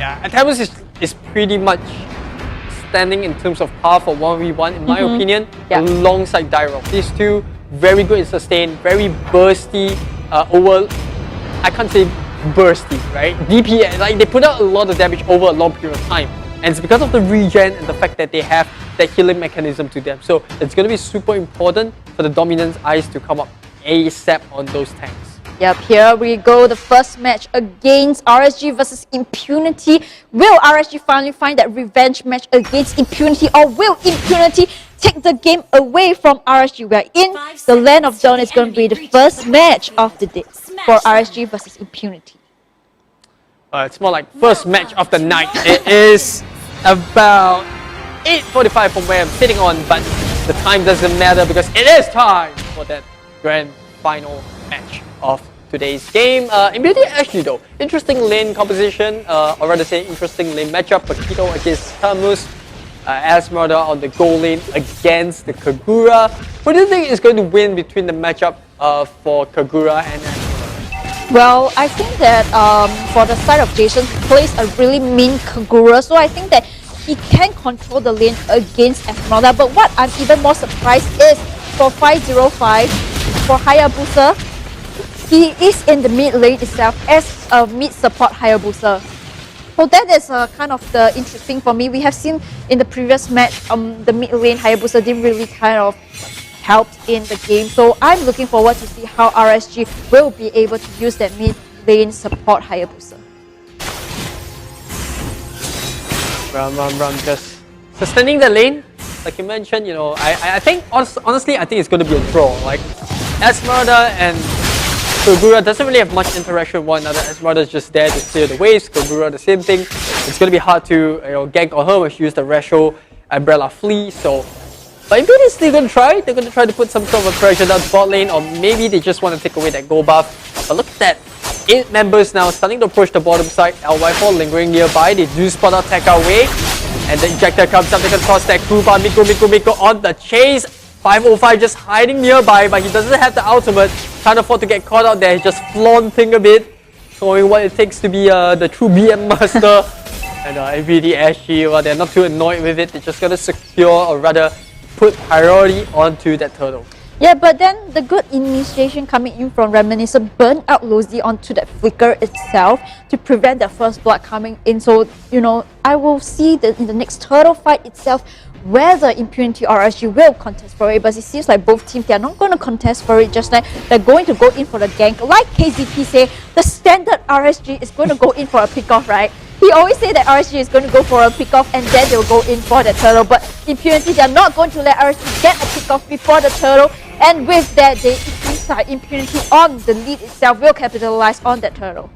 Yeah, Atamus is pretty much standing in terms of power for 1v1 in my opinion, alongside Dyrok. These two, very good in sustain, very bursty, I can't say bursty, right? DPS, like they put out a lot of damage over a long period of time. And it's because of the regen and the fact that they have that healing mechanism to them. So it's going to be super important for the Dominance Eyes to come up ASAP on those tanks. Yep, here we go. The first match against RSG versus Impunity. Will RSG finally find that revenge match against Impunity, or will Impunity take the game away from RSG? We're in the Land of Dawn. It's going to be the first match of the day for RSG versus Impunity. It's more like first match of the night. It is about 8:45 from where I'm sitting on, but the time doesn't matter because it is time for that grand final match of today's game. Impunity actually though, interesting lane composition, or rather say interesting lane matchup. Paquito against Tamus, Esmeralda on the gold lane against the Kagura. Who do you think is going to win between the matchup for Kagura and Esmeralda? Well, I think that for the side of Jason, he plays a really mean Kagura, so I think that he can control the lane against Esmeralda. But what I'm even more surprised is for 505, for Hayabusa, he is in the mid lane itself as a mid support Hayabusa. So that is kind of the interesting for me. We have seen in the previous match, the mid lane Hayabusa didn't really kind of helped in the game. So I'm looking forward to see how RSG will be able to use that mid lane support Hayabusa. Run, just sustaining the lane, like you mentioned, you know, I think, honestly, I think it's going to be a draw. Like, Esmeralda and Kagura doesn't really have much interaction with one another. Esmeralda is just there to clear the waves, Kagura the same thing. It's going to be hard to, you know, gank on her when she used the Resho Umbrella Flea, so... But Impunity is still going to try. They're going to try to put some sort of pressure down the bot lane, or maybe they just want to take away that gold buff. But look at that. 8 members now starting to approach the bottom side. LY4 lingering nearby. They do spot out Tech away. And the Injector comes up. They can toss that Krupa. Miko on the chase. 505 just hiding nearby, but he doesn't have the ultimate. Can't afford to get caught out there. He's just flaunting a bit, showing what it takes to be the true BM master. And MVD SG, well, they're not too annoyed with it. They're just going to secure, or rather, put priority onto that turtle. Yeah, but then the good initiation coming in from Reminiscent burned out Losey onto that flicker itself to prevent the first blood coming in. So, you know, I will see that in the next turtle fight itself whether Impunity or RSG will contest for it, but it seems like both teams, they are not going to contest for it, just like they're going to go in for the gank. Like KZP say, the standard RSG is going to go in for a pick-off, right? He always say that RSG is going to go for a pick-off and then they'll go in for the turtle, but Impunity, they're not going to let RSG get a pick-off before the turtle, and with that, they inside Impunity on the lead itself will capitalize on that turtle.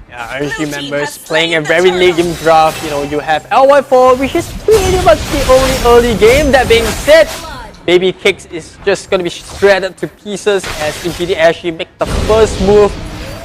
Yeah, RSG members playing a very late game draft. You know, you have LY4, which is pretty much the only early game. That being said, Baby Kicks is just going to be shredded to pieces as Impunity actually make the first move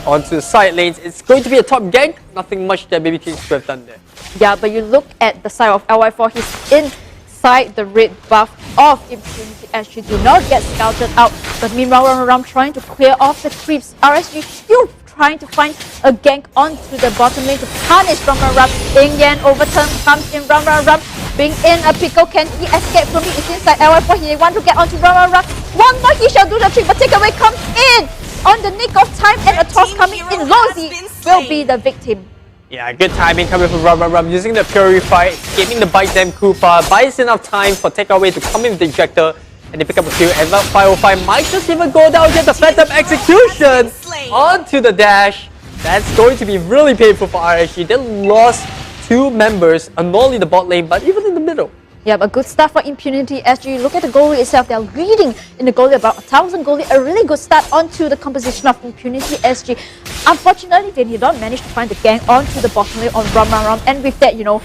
onto the side lanes. It's going to be a top gank. Nothing much that Baby Kicks could have done there. Yeah, but you look at the side of LY4, he's inside the red buff of Impunity. Actually do not get scouted out, but meanwhile Ram trying to clear off the creeps. RSG still trying to find a gank onto the bottom lane to punish Ram. Ingyan overturn comes in. Ram being in a pickle. Can he escape from it? It's inside LY4. He want to get onto Ram. One more, he shall do the trick, but takeaway comes in on the nick of time, and a toss coming in. Losey will be the victim. Yeah, good timing coming from Ram, using the Purify, escaping the Bite Them Koopa, buys enough time for takeaway to come in with the Injector, and they pick up a kill, and 505 might just even go down, get the Phantom Execution onto the dash. That's going to be really painful for RSG. They lost 2 members, not only the bot lane, but even in the middle. Yeah, but good start for Impunity. As you look at the goalie itself, they're leading in the goalie about 1,000 goalie. A really good start onto the composition of Impunity SG. Unfortunately, they did not manage to find the gang onto the bottom lane on Ram. And with that, you know,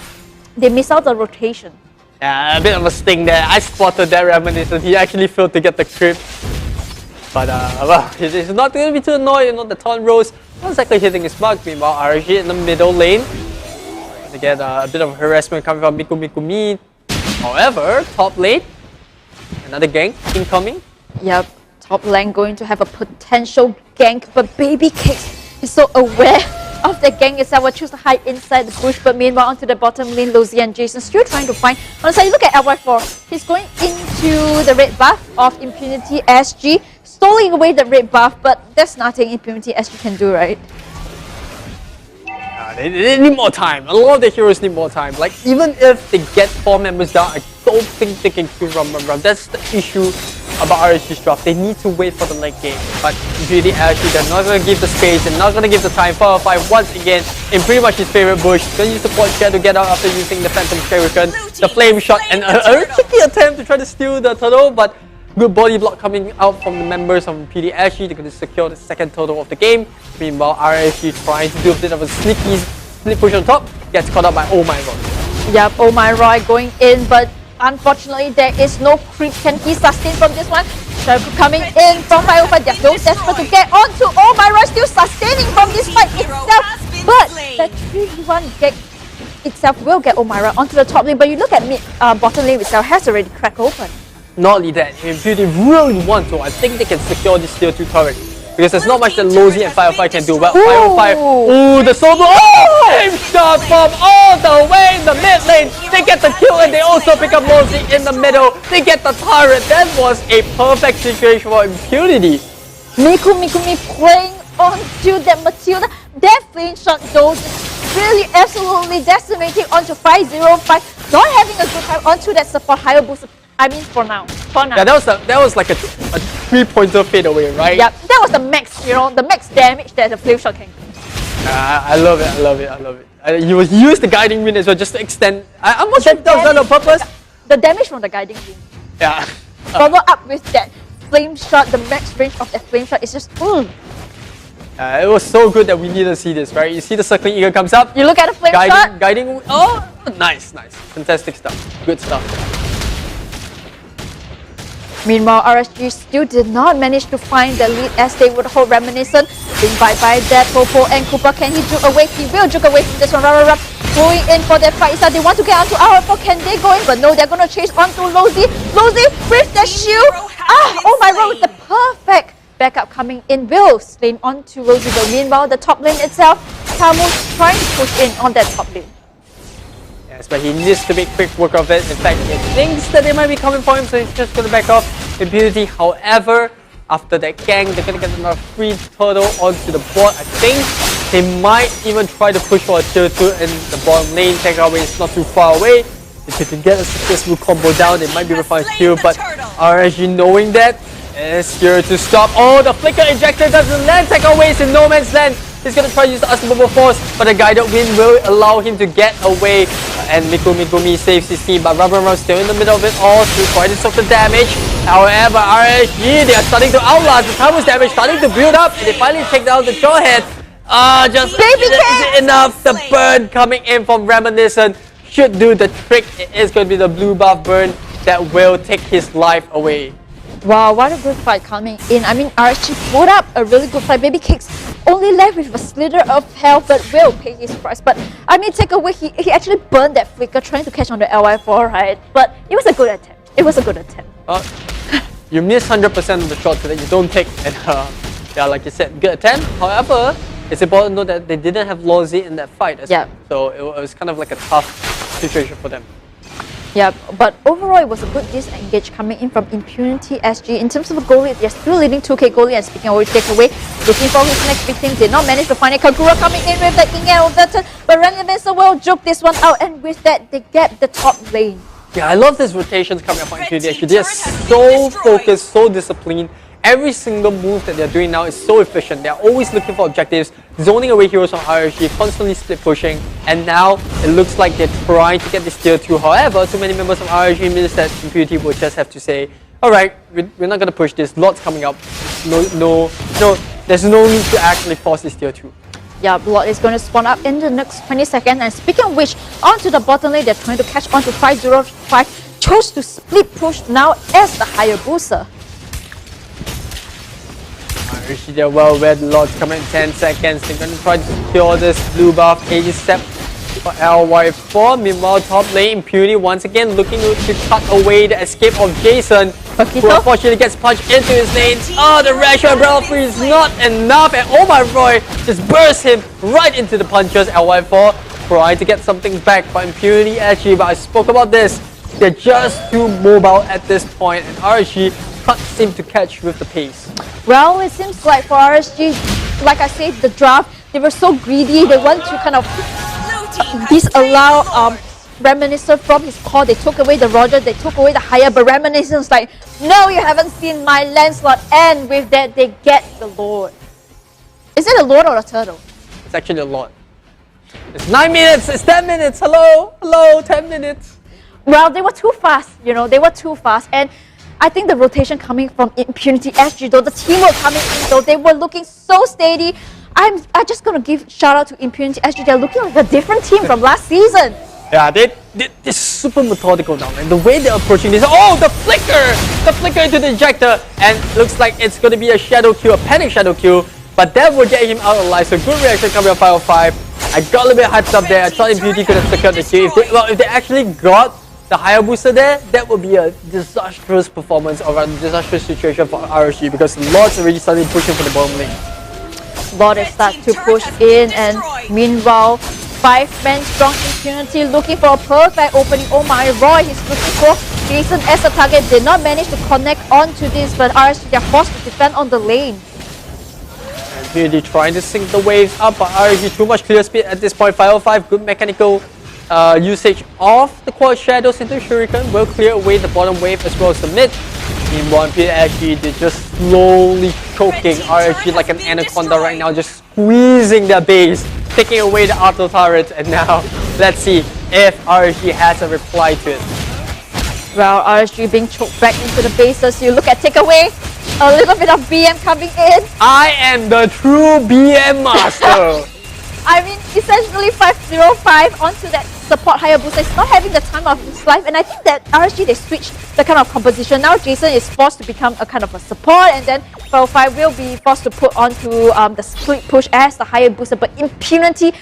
they miss out the rotation. Yeah, a bit of a sting there. I spotted that Reminiscent. He actually failed to get the creep. But, well, he's not going to be too annoyed. You know, the taunt rose not exactly hitting his mark. Meanwhile, RSG in the middle lane. To get a bit of harassment coming from Mikumi. However, top lane, another gank incoming. Yep, top lane going to have a potential gank, but Baby Kicks is so aware of the gang itself will choose to hide inside the bush, but meanwhile onto the bottom lane, Lozy and Jason still trying to find. On the side, look at LY4. He's going into the red buff of Impunity SG, stealing away the red buff, but there's nothing Impunity SG can do, right? They need more time. A lot of the heroes need more time. Like, even if they get 4 members down, I don't think they can kill Rum. That's the issue about RSG's draft. They need to wait for the late game. But Impunity actually, they're not going to give the space, they're not going to give the time. 4-5 once again in pretty much his favorite bush. Going to use the support share to get out after using the Phantom Shuriken, the flame shot, and a tricky attempt to try to steal the turtle, but good body block coming out from the members of PD Ashley. They're going to secure the second total of the game. Meanwhile, RSG trying to do a bit of a sneaky split push on top. Gets caught up by Oh My Roy. Yep, Oh My Roy going in, but unfortunately there is no creep. Can he sustain from this one? Coming in from 505. They're so desperate to get onto Oh My Roy, still sustaining from this fight itself. But the 3v1 get itself will get Oh My Roy onto the top lane. But you look at mid, bottom lane itself has already cracked open. Not only that, if Impunity really want to, I think they can secure this tier 2 turret. Because there's not much that Lozy and 505 can do. Well, 505, ooh, the solo, flame shot from all the way in the mid lane. They get the kill and they also pick up Lozy in the middle. They get the turret. That was a perfect situation for Impunity. Mikumi playing onto that Matilda. That flame shot though, really absolutely decimating onto 505. Not having a good time onto that support higher boost. I mean, for now. Yeah, that was like a 3-pointer fade away, right? Yeah, that was the max, the max damage that the flame shot can do. I love it. You will use the guiding wind as well just to extend. I'm not sure if that was done on purpose. The damage from the guiding wind. Yeah. Follow up with that flame shot, the max range of that flame shot is just it was so good that we need to see this, right? You see the circling eagle comes up. You look at the flame shot. Guiding. Oh, nice. Fantastic stuff. Good stuff. Meanwhile, RSG still did not manage to find the lead as they would hold Reminiscent. Being by that Popo and Cooper. Can he juke away? He will juke away from this one. Going in for their fight. So they want to get onto R4. Can they go in? But no, they're going to chase onto Lozy. Lozy with the shield. Oh my god, with the perfect backup coming in. Will slain onto Lozy. But meanwhile, the top lane itself, Tamu's trying to push in on that top lane. Yes, but he needs to make quick work of it. In fact, he thinks that they might be coming for him, so he's just going to back off. Impunity, however, after that gang, they're going to get another free turtle onto the board. I think they might even try to push for a tier 2 in the bottom lane. Takeaway is not too far away. If they can get a successful combo down, they might be able to find a kill, but RSG knowing that is here to stop. Oh, the flicker injector doesn't land. Takeaway is in no man's land. He's going to try to use the unstoppable force, but the guided wind will allow him to get away. And Mikumi saves his team, but Rum still in the middle of it all, still trying to soak the damage. However, RSG, they are starting to outlast. The Tamu's damage starting to build up, and they finally take down the Jawhead. Just enough. The burn coming in from Reminiscent should do the trick. It is going to be the blue buff burn that will take his life away. Wow, what a good fight coming in. I mean, RSG put up a really good fight. Baby Cakes only left with a slither of health, but will pay his price. But I mean, take away, he actually burned that flicker trying to catch on the LY4, right? But it was a good attempt. It was a good attempt. You miss 100% of the shots that you don't take. And yeah, like you said, good attempt. However, it's important to know that they didn't have Lozy in that fight. Yeah. So it was kind of like a tough situation for them. Yeah, but overall it was a good disengage coming in from Impunity SG. In terms of a goalie, they're still leading 2K goalie, and speaking of which, takeaway, looking for his next victim, did not manage to find it. Kagura coming in with the Ingel of the turn, but Renivenso will juke this one out, and with that, they get the top lane. Yeah, I love these rotations coming up on Impunity SG. They're so focused, so disciplined. Every single move that they're doing now is so efficient. They're always looking for objectives, zoning away heroes from RSG, constantly split pushing, and now it looks like they're trying to get this tier 2. However, too many members of RSG means that Impunity will just have to say, alright, we're not going to push this, lots coming up. There's no need to actually force this tier 2. Yeah, Lord is going to spawn up in the next 20 seconds, and speaking of which, onto the bottom lane, they're trying to catch onto 505, chose to split push now as the higher booster. They're well read. Lords coming in 10 seconds. They're going to try to secure this blue buff. KG step for LY4. Meanwhile, top lane Impunity once again looking to cut away the escape of Jason. who unfortunately gets punched into his lane. Oh, the Rational Umbrella Free is not enough, and oh my Roy just bursts him right into the punches. LY4 trying to get something back by Impunity SG, but I spoke about this. They're just too mobile at this point, and RSG can't seem to catch with the pace. Well, it seems like for RSG, like I said, the draft, they were so greedy. They want to kind of disallow Reminiscent from his core. They took away the Roger, they took away the higher, but Reminiscent's like, no, you haven't seen my landslot. And with that, they get the Lord. Is it a Lord or a turtle? It's actually a Lord. It's 9 minutes, it's 10 minutes, hello, 10 minutes. Well, they were too fast, you know, they were too fast. And I think the rotation coming from Impunity SG, though, the teamwork coming in, though, they were looking so steady. I'm just going to give shout out to Impunity SG. They're looking like a different team from last season. Yeah, they're super methodical now, and the way they're approaching this, oh, the flicker into the ejector, and looks like it's going to be a shadow kill, a panic shadow kill, but that will get him out alive. So good reaction coming on 505. I got a little bit hyped up there. I thought Impunity could have secured the kill. If they actually got the higher booster there, that would be a disastrous performance or a disastrous situation for RSG, because Lord's already started pushing for the bottom lane. Lord is starting to push in, and meanwhile, 5-man strong Impunity looking for a perfect opening. Oh my, Roy, he's looking for Jason as a target. Did not manage to connect onto this, but RSG, they're forced to defend on the lane. Impunity trying to sync the waves up, but RSG too much clear speed at this point. 505, good mechanical usage of the quad shadows into Shuriken will clear away the bottom wave as well as the mid. Meanwhile, RSG, they're just slowly choking RSG like an anaconda right now, just squeezing their base, taking away the auto turrets, and now let's see if RSG has a reply to it. Well, RSG being choked back into the bases. You look at takeaway, a little bit of BM coming in. I am the true BM master. I mean, essentially 505 onto that support higher booster. It's not having the time of his life, and I think that RSG, they switched the kind of composition. Now Jason is forced to become a kind of a support, and then 505 will be forced to put onto the split push as the higher booster. But Impunity,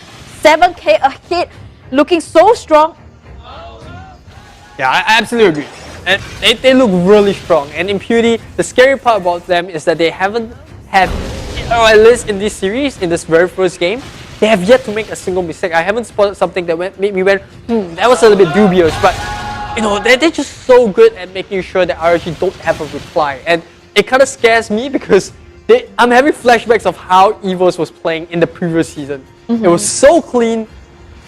7k ahead, looking so strong. Yeah, I absolutely agree. And they look really strong. And Impunity, the scary part about them is that they haven't had, or at least in this series, in this very first game, they have yet to make a single mistake. I haven't spotted something that made me went, that was a little bit dubious. But, you know, they're just so good at making sure that RSG don't have a reply. And it kind of scares me because I'm having flashbacks of how EVOS was playing in the previous season. It was so clean.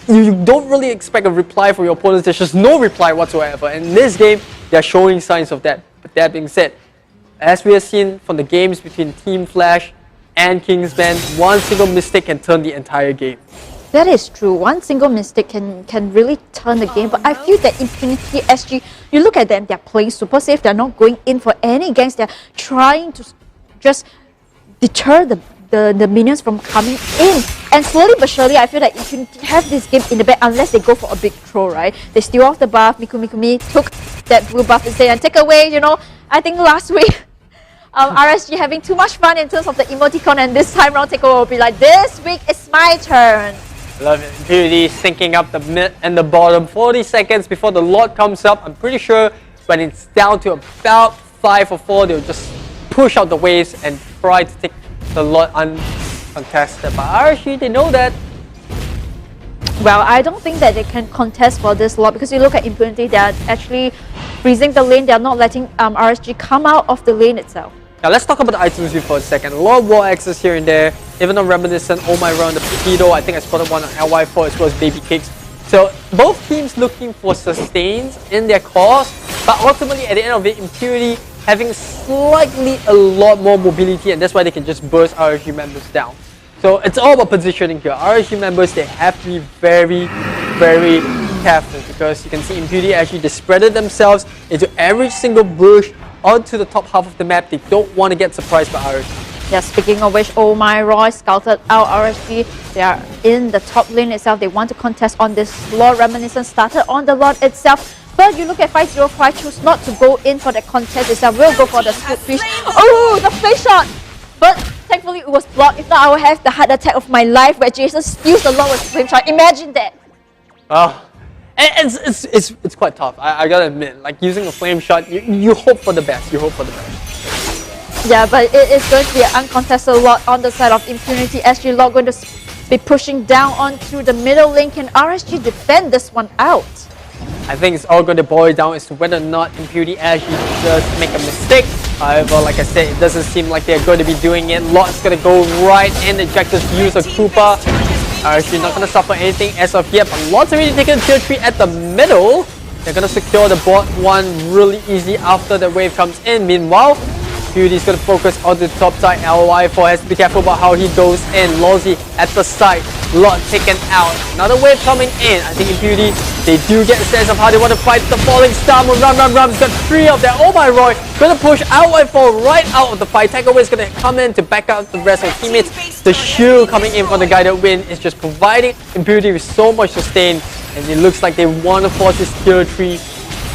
You don't really expect a reply from your opponents. There's just no reply whatsoever. And in this game, they're showing signs of that. But that being said, as we have seen from the games between Team Flash and Kingsman, one single mistake can turn the entire game. That is true. One single mistake can really turn the game. But I feel that Impunity SG, you look at them, they're playing super safe. They're not going in for any ganks. They're trying to just deter the minions from coming in. And slowly but surely, I feel that Impunity have this game in the bag unless they go for a big throw, right? They steal off the buff. Mikumi took that blue buff instead and take away, you know, I think last week, RSG having too much fun in terms of the emoticon, and this time round takeover will be like, this week it's my turn. Love it. Impunity syncing up the mid and the bottom. 40 seconds before the Lord comes up. I'm pretty sure when it's down to about 5 or 4, they'll just push out the waves and try to take the Lord uncontested. But RSG, they know that. Well, I don't think that they can contest for this Lord, because you look at Impunity, they're actually freezing the lane. They're not letting RSG come out of the lane itself. Now let's talk about the items view for a second. A lot of wall access here and there, even on Reminiscent, oh my run, the Pito, I think I spotted one on LY4 as well as Baby Kicks. So both teams looking for sustains in their cores, but ultimately at the end of it, Impunity having slightly a lot more mobility, and that's why they can just burst RSG members down. So it's all about positioning here. RSG members, they have to be very, very careful, because you can see Impunity actually they spreaded themselves into every single bush onto the top half of the map. They don't want to get surprised by RSG. Yeah, speaking of which, oh my, Roy scouted out RSG. They are in the top lane itself. They want to contest on this Lord. Reminiscent started on the Lord itself. But you look at 505, choose not to go in for the contest itself. We'll go for the split fish. Oh, the face shot! But thankfully it was blocked. If not, I would have the heart attack of my life where Jason steals the Lord with flame shot. Imagine that. Oh, And it's quite tough. I gotta admit, like using a flame shot, you hope for the best. You hope for the best. Yeah, but it is going to be an uncontested lot on the side of Impunity. SG Lot going to be pushing down onto the middle lane. Can RSG defend this one out? I think it's all going to boil down as to whether or not Impunity actually does make a mistake. However, like I said, it doesn't seem like they're going to be doing it. Lot's going to go right in, eject this use of Koopa. Actually not going to suffer anything as of yet, but Lot's already taken tier 3 at the middle. They're going to secure the bot 1 really easy after the wave comes in. Meanwhile, Impunity is going to focus on the top side. LY4 has to be careful about how he goes in. Lozzy at the side. Lot taken out. Another wave coming in. I think Impunity, they do get a sense of how they want to fight the falling star. Rum's got 3 of them. Oh my Roy, going to push LY4 right out of the fight. Takeaway is going to come in to back up the rest of the teammates. The shield coming in from the guided wind is just providing Impunity with so much sustain. And it looks like they want to force this tier 3.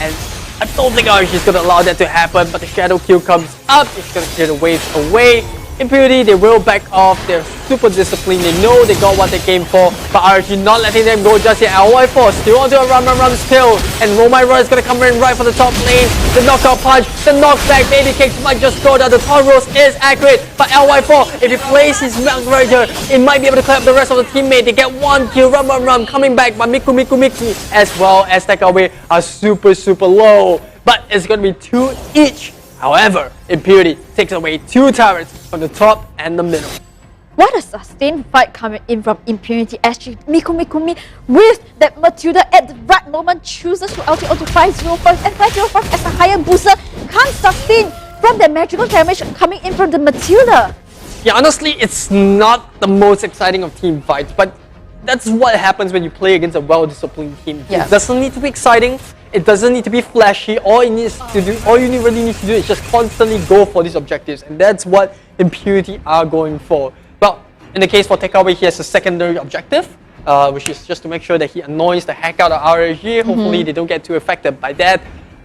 And I don't think RSG is going to allow that to happen, but the shadow kill comes up. It's going to clear the waves away. Impunity, they will back off. They're super disciplined. They know they got what they came for, but RSG not letting them go just yet. LY4 still onto a run still, and Romyra is going to come in right for the top lane. The knockout punch, the knockback, baby kicks might just go down. The Tauros is accurate, but LY4, if he plays his milk right here, it might be able to clear up the rest of the teammate. They get 1 kill. Rum coming back, but Miku as well as Takeaway are super low, but it's going to be 2 each. However, Impunity takes away 2 turrets from the top and the middle. What a sustained fight coming in from Impunity. SG Miku with that Matilda at the right moment chooses to ulti onto 505, and 505 as a higher booster can't sustain from the magical damage coming in from the Matilda. Yeah, honestly, it's not the most exciting of team fights, but that's what happens when you play against a well-disciplined team. Yeah. It doesn't need to be exciting. It doesn't need to be flashy. All you really need to do is just constantly go for these objectives, and that's what Impunity are going for. Well, in the case for Takeaway, he has a secondary objective, which is just to make sure that he annoys the heck out of RSG. Hopefully, they don't get too affected by that.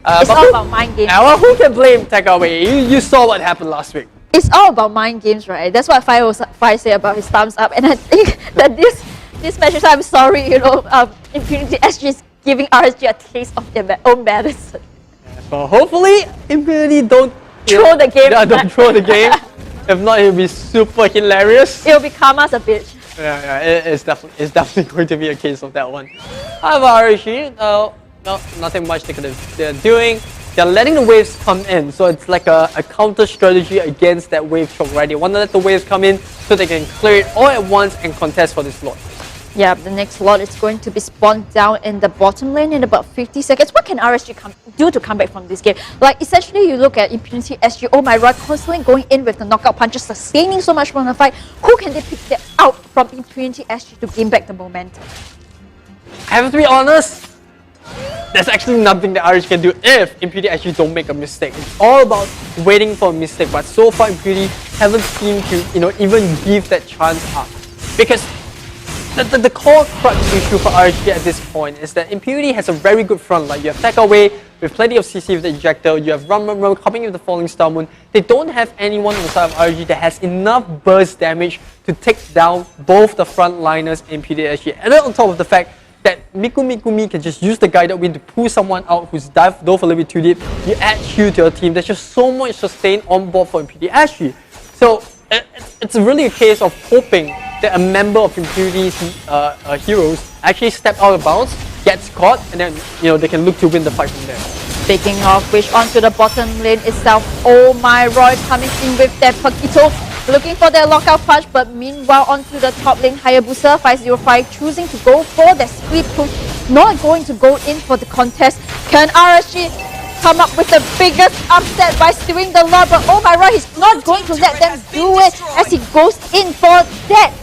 It's all about mind games. Well, who can blame Takeaway? You saw what happened last week. It's all about mind games, right? That's what Fai said about his thumbs up, and I think that this match, I'm sorry, Impunity SG is giving RSG a taste of their own medicine. So hopefully, Impunity don't throw the game. Yeah, don't throw the game. If not, it'll be super hilarious. It'll be Karma's a bitch. Yeah, it's definitely going to be a case of that one. However, RSG, no, nothing much they're doing. They're letting the waves come in, so it's like a counter strategy against that wave choke, right? They want to let the waves come in so they can clear it all at once and contest for this lot. Yeah, the next lot is going to be spawned down in the bottom lane in about 50 seconds. What can RSG do to come back from this game? Like, essentially, you look at Impunity SG, oh my god, constantly going in with the knockout punches, sustaining so much from the fight. Who can they pick that out from Impunity SG to gain back the momentum? I have to be honest, there's actually nothing that RSG can do if Impunity actually don't make a mistake. It's all about waiting for a mistake, but so far Impunity haven't seemed to, even give that chance up. Because the core crux issue for RSG at this point is that Impunity has a very good front line. You have Takeaway with plenty of CC with the ejector, you have Rum coming in with the falling star moon. They don't have anyone on the side of RSG that has enough burst damage to take down both the front liners in Impunity SG. And then on top of the fact that Miku can just use the guided wind to pull someone out who's dove a little bit too deep. You add Q to your team. There's just so much sustain on board for Impunity SG. So it's really a case of hoping that a member of Impunity's heroes actually step out of bounds, gets caught, and then they can look to win the fight from there. Speaking of which, onto the bottom lane itself, oh my Roy coming in with that Paquito, looking for their lockout punch, but meanwhile onto the top lane, Hayabusa 505 choosing to go for the speed push, not going to go in for the contest. Can RSG come up with the biggest upset by stealing the lord? But oh my Roy, he's not going to let them do it as he goes in for that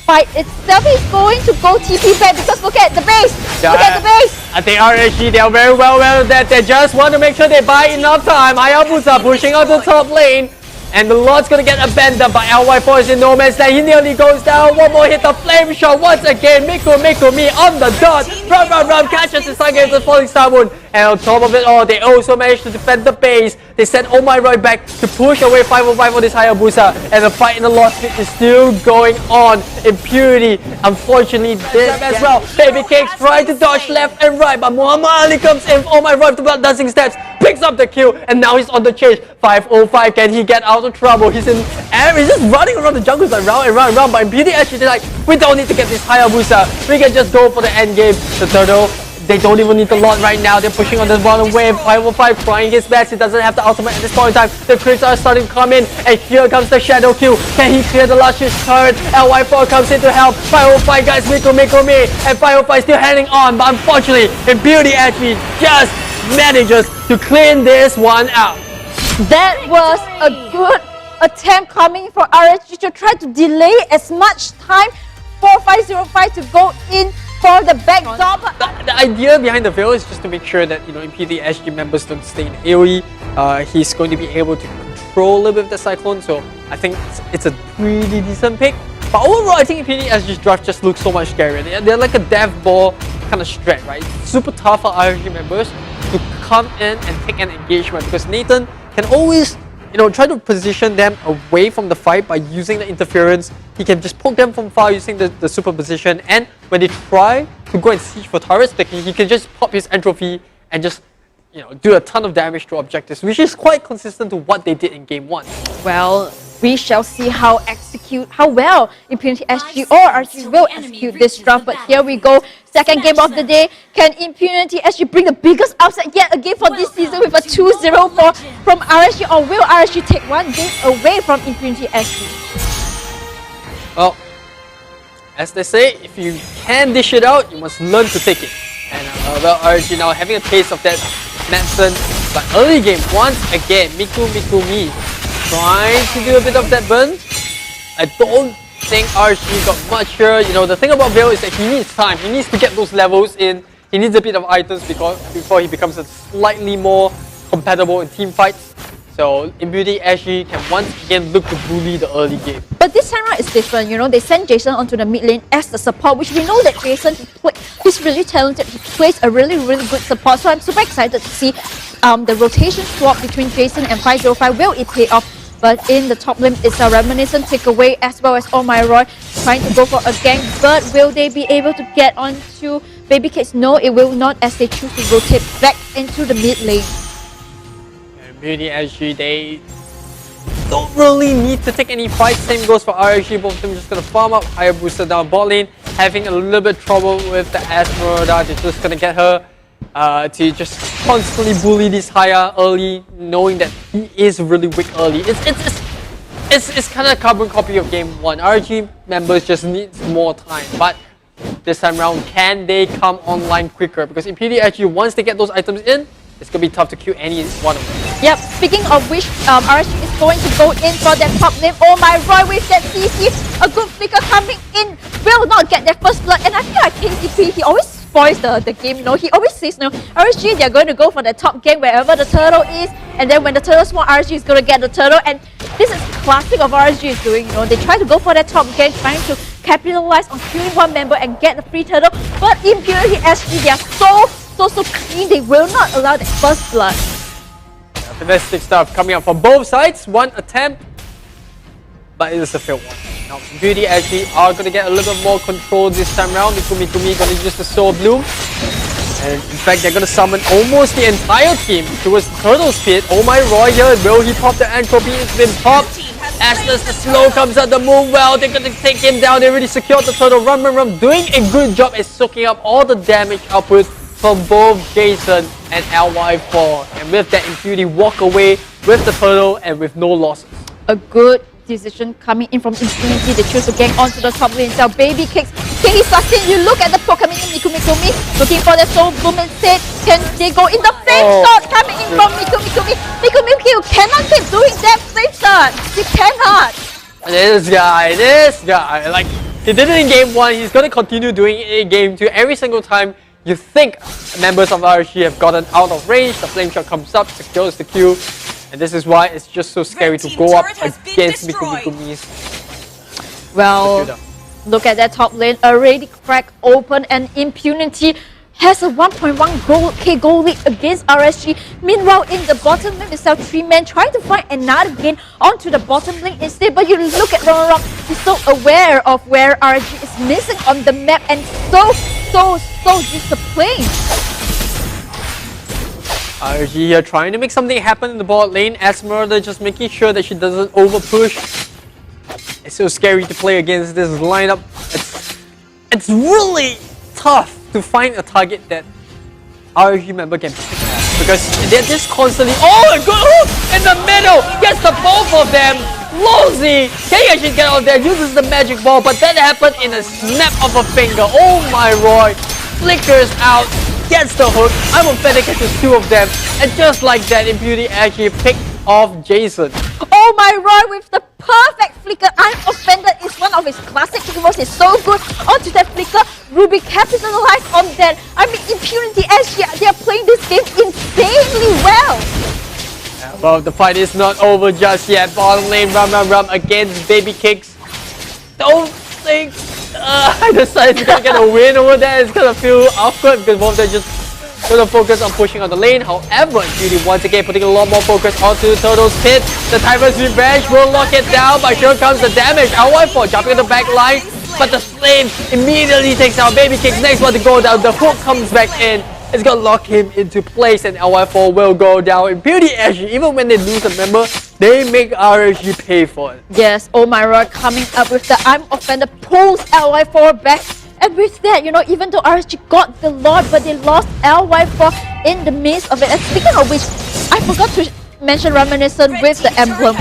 fight itself. He's going to go TP back because look at the base. Yeah, look at the base. I think RSG, they are very well aware of that. They just want to make sure they buy enough time. Hayabusa pushing out the top lane. And the Lord's gonna get abandoned by LY4 is in no man's land. He nearly goes down. One more hit, the flame shot once again. Miku on the dot. Rum catches his target with the falling star moon. And on top of it all, they also managed to defend the base. They sent Oh My Roy back to push away 505 on this Hayabusa. And the fight in the lost pit is still going on. Impunity, unfortunately, this as well. Baby Cakes trying to dodge left and right, but Muhammad Ali comes in. Oh My Roy, about dozen steps, picks up the kill, and now he's on the chase. 505, can he get out of trouble? He's in air, he's just running around the jungle like round and round and round. But Impunity actually like, we don't need to get this Hayabusa. We can just go for the end game. The turtle, they don't even need the lot right now. They're pushing on the bottom wave. 505 trying his best. He doesn't have the ultimate at this point in time. The crits are starting to come in. And here comes the shadow kill. Can he clear the Lush's turret? LY4 comes in to help. 505 guys, Miko me. And 505 still hanging on. But unfortunately, Impunity actually just manages to clean this one out. That was a good attempt coming for RSG to try to delay as much time for 505 to go in for the back door. The idea behind the veil is just to make sure that, you know, Impunity SG members don't stay in AoE. He's going to be able to control a little bit of the Cyclone, so I think it's a pretty decent pick. But overall, I think Impunity SG's draft just looks so much scarier. They're like a death ball kind of strat, right? Super tough for RSG members to come in and take an engagement, because Nathan can always, you know, try to position them away from the fight by using the interference. He can just poke them from far using the super position, and when they try to go and siege for turrets, he can just pop his entropy and just, you know, do a ton of damage to objectives, which is quite consistent to what they did in game 1. Well, we shall see how well Impunity SG or RSG will execute this draft. But here we go, second game of the day. Can Impunity SG bring the biggest upset yet again for this season with a 2-0 from RSG, or will RSG take one game away from Impunity SG? Well, as they say, if you can dish it out, you must learn to take it. And well, RSG now having a taste of that medicine. But early game, once again, Miku me trying to do a bit of that burn. I don't think RSG got much here. You know, the thing about Veil is that he needs time. He needs to get those levels in. He needs a bit of items before he becomes a slightly more compatible in team fights. So Impunity SG can once again look to bully the early game. But this time around is different, you know. They send Jason onto the mid lane as the support, which we know that Jason, he's really talented. He plays a really good support. So I'm super excited to see the rotation swap between Jason and 505. Will it pay off? But in the top lane, it's a reminiscent takeaway, as well as Oh My Roy trying to go for a gank. But will they be able to get onto Baby Cakes? No, it will not, as they choose to rotate back into the mid lane. Impunity SG, they don't really need to take any fights. Same goes for RSG. Both of them just gonna farm up Hayabusa down bot lane, having a little bit of trouble with the Esmeralda. They're just gonna get her to just constantly bully this Haya early, knowing that he is really weak early. It's kind of a carbon copy of game 1. RSG members just need more time, but this time around, can they come online quicker? Because Impunity SG, once they get those items in, it's going to be tough to kill any one of them. Yep, speaking of which, RSG is going to go in for that top lane. Oh My Roy with that CC, a good flicker coming in, will not get that first blood. And I feel like KCP, he always spoils the game, you know. He always says, you know, RSG, they're going to go for the top game wherever the turtle is. And then when the turtle spawn, RSG is going to get the turtle. And this is classic of RSG is doing, you know. They try to go for that top game, trying to capitalize on killing one member and get the free turtle. But Impunity SG, they are so clean, they will not allow the first blood. Fantastic stuff coming up from both sides. One attempt, but it is a failed one. Now Impunity actually are going to get a little bit more control this time around. Mikumi going to use the Soul Bloom. And in fact, they're going to summon almost the entire team towards the Turtle's Pit. Oh My Roy here, will he pop the entropy? It's been popped. As the slow comes out, the move well, they're going to take him down. They already secured the turtle. Run, doing a good job at soaking up all the damage output from both Jason and LY4. And with that, Impunity walk away with the turtle and with no losses. A good decision coming in from Impunity. They choose to gang onto the top lane itself. Baby Cakes, can he sustain? You look at the poke coming in, Mikumi, looking for the Soul Bloom instead. Can they go in the flame shot coming in from Mikumi? You cannot keep doing that flame shot. You cannot. This guy, like, he did it in game 1, he's going to continue doing it in game 2. Every single time you think members of RSG have gotten out of range, the flame shot comes up, secures the kill. And this is why it's just so scary to go up against Mikumi's. Well, look at that top lane already cracked open, and Impunity has a 1.1k goal lead against RSG. Meanwhile, in the bottom lane itself, 3 men trying to find another gain onto the bottom lane instead. But you look at Rock, he's so aware of where RSG is missing on the map and so disciplined. RSG here trying to make something happen in the bot lane. Esmeralda just making sure that she doesn't over push. It's so scary to play against this lineup. It's really tough to find a target that RSG member can pick off because they're just constantly. Oh, a good hook in the middle! Gets the both of them! Lozy! Can you actually get out there? Uses the magic ball, but that happened in a snap of a finger. Oh my Roy! Flickers out, gets the hook. I'm offended catches 2 of them, and just like that, Impunity actually picked off Jason. Oh my Roy with the perfect flicker. I'm offended is one of his classic heroes. It's so good onto that flicker. Ruby capitalized on that. I mean, Impunity SG, they are playing this game insanely well. Yeah, well, the fight is not over just yet. Bottom lane, Rum against Baby Kicks. Don't think the side's gonna get a win over there. It's gonna feel awkward because both of them just gonna focus on pushing on the lane. However, Impunity once again putting a lot more focus onto Turtle's pit. The Tyrant's Revenge will lock it down, but here comes the damage. LY4 jumping in the back line, but the flame immediately takes out Baby Kicks. Next one to go down, the hook comes back in. It's gonna lock him into place, and LY4 will go down. Impunity actually, even when they lose a member, they make RSG pay for it. Yes, oh my Roy coming up with the I'm offended, pulls LY4 back. And with that, you know, even though RSG got the Lord, but they lost LY4 in the midst of it. And speaking of which, I forgot to mention Reminiscent with the emblem.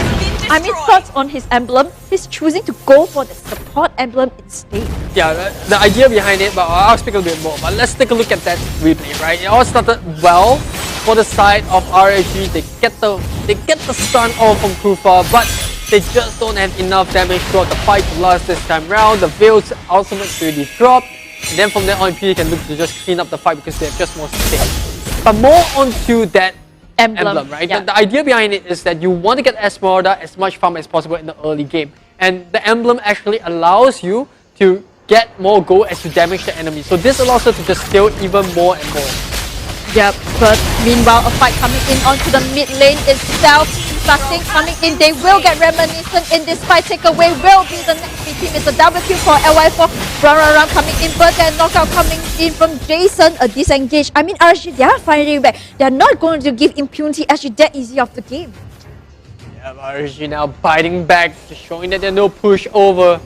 I mean, thoughts on his emblem? He's choosing to go for the support emblem instead. Yeah, the idea behind it, but I'll speak a bit more. But let's take a look at that replay, right? It all started well for the side of RSG. They get the stun off from Kufa, but they just don't have enough damage throughout the fight to last this time round. The Veil's ultimate really dropped. And then from there on, Impunity can look to just clean up the fight because they have just more sticks. But more onto that emblem, right? Yeah. The idea behind it is that you want to get Esmeralda as much farm as possible in the early game. And the emblem actually allows you to get more gold as you damage the enemy. So this allows her to just steal even more and more. Yep, but meanwhile, a fight coming in onto the mid lane itself. Starting coming in, they will get Reminiscent in this fight. Takeaway will be the next big team. It's a double kill for LY4. Run coming in, but then knockout coming in from Jason. A disengage. I mean, RSG, they are fighting back. They are not going to give Impunity actually that easy of the game. Yeah, RSG now biting back, just showing that they're no pushover.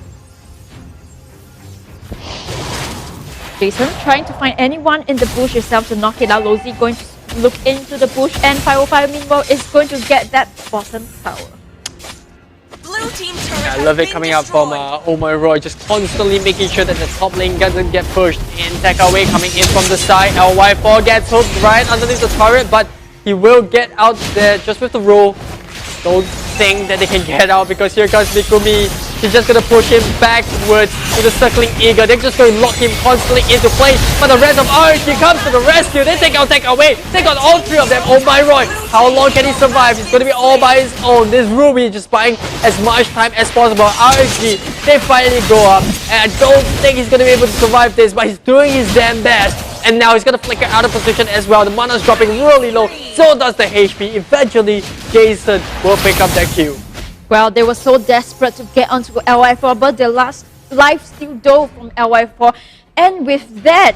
Jason trying to find anyone in the bush itself to knock it out. Lozy going to look into the bush, and 505 meanwhile is going to get that bottom tower. Blue team turret I love it coming out from Omar Roy, just constantly making sure that the top lane doesn't get pushed in. Takeaway coming in from the side. LY4 gets hooked right underneath the turret, but he will get out there just with the roll. Don't think that they can get out because here comes Mikumi. He's just gonna push him backwards to the circling eagle. They're just going to lock him constantly into place. But the rest of RSG comes to the rescue. They take out Takeaway. Take out all 3 of them. Oh my Roy. How long can he survive? He's gonna be all by his own. This Ruby just buying as much time as possible. RSG, they finally go up. And I don't think he's gonna be able to survive this, but he's doing his damn best. And now he's gonna flicker out of position as well. The mana's dropping really low. So does the HP. Eventually, Jason will pick up that kill. Well, they were so desperate to get onto LY4, but their last life still dove from LY4. And with that,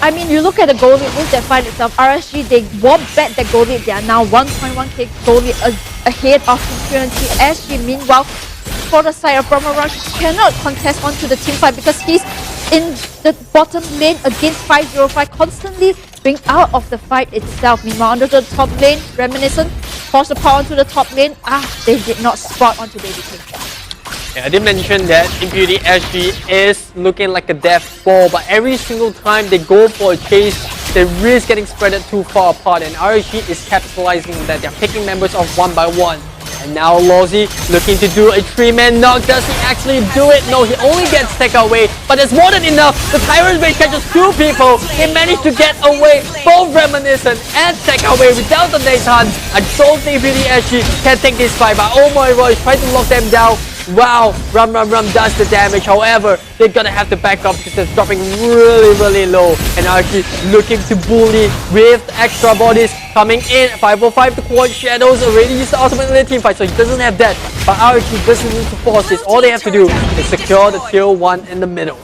I mean, you look at the goal lead with that fight itself. RSG, they won back the goal lead. They are now 1.1k goal lead ahead of Impunity. SG, meanwhile, for the side of Brahma, he cannot contest onto the team fight because he's in the bottom lane against 505, constantly being out of the fight itself. Meanwhile, under the top lane, Reminiscent forced the power onto the top lane. They did not spot onto Baby King. Yeah, I did mention that Impunity SG is looking like a death ball, but every single time they go for a chase, they risk getting spread too far apart, and RSG is capitalizing on that. They're picking members off one by one. And now Lozy looking to do a 3-man knock. Does he actually do it? No, he only gets Takeaway, but it's more than enough. The Tyrant's Rage catches 2 people. They managed to get away both Reminiscent and Takeaway without the Nathan. I don't think Impunity SG can take this fight, but oh my god, he's trying to lock them down. Wow, Rum does the damage. However, they're gonna have to back up because they're dropping really low. And RSG looking to bully with extra bodies coming in. 505 to quad shadows already used the ultimate in the team fight, so he doesn't have that. But RSG doesn't need to force this. All they have to do is secure the tier 1 in the middle.